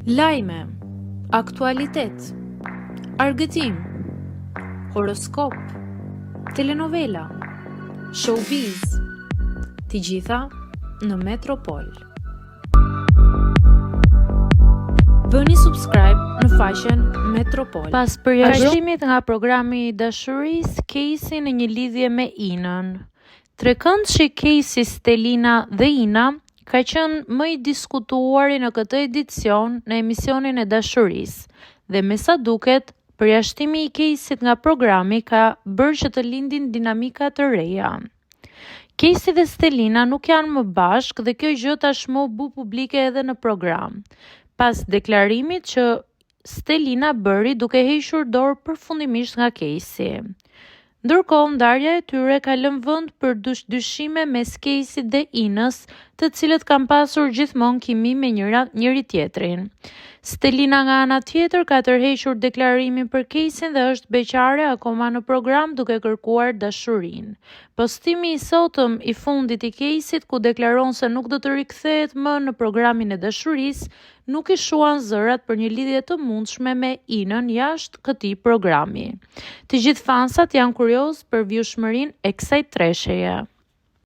Lajme, aktualitet, argëtim, horoskop, telenovela, showbiz, të gjitha në Metropol. Bëni subscribe në faqen Metropol. Pas përjashtimit nga programi i dashurisë, Casey në një lidhje me Inën. Trekëndshi Casey, Stelina dhe Ina ka qenë më i diskutuari në këtë edicion në emisionin e dashurisë dhe me sa duket, përjashtimi i Caseyt nga programi ka bërë që të lindin dinamika të reja. Casey dhe Stelina nuk janë më bashkë dhe kjo gjë tashmë u bë publike edhe në program, pas deklarimit që Stelina bëri duke hequr dorë përfundimisht nga Casey. Ndërkohë, ndarja e tyre ka lënë vend për dyshime mes Caseyt dhe Inës, të cilët kanë pasur gjithmonë kimi me njëri tjetrin. Stelina nga ana tjetër ka tërhequr deklarimin për Caseyn dhe është beqare akoma në program duke kërkuar dashurinë. Postimi i sotëm i fundit i Caseyt, ku deklaron se nuk do të rikthehet më në programin e dashurisë, nuk i shuan zërat për një lidhje të mundshme me Inën jashtë këtij programi. Të gjithë fansat janë kurioz për vjushmërinë e kësaj treshjeje.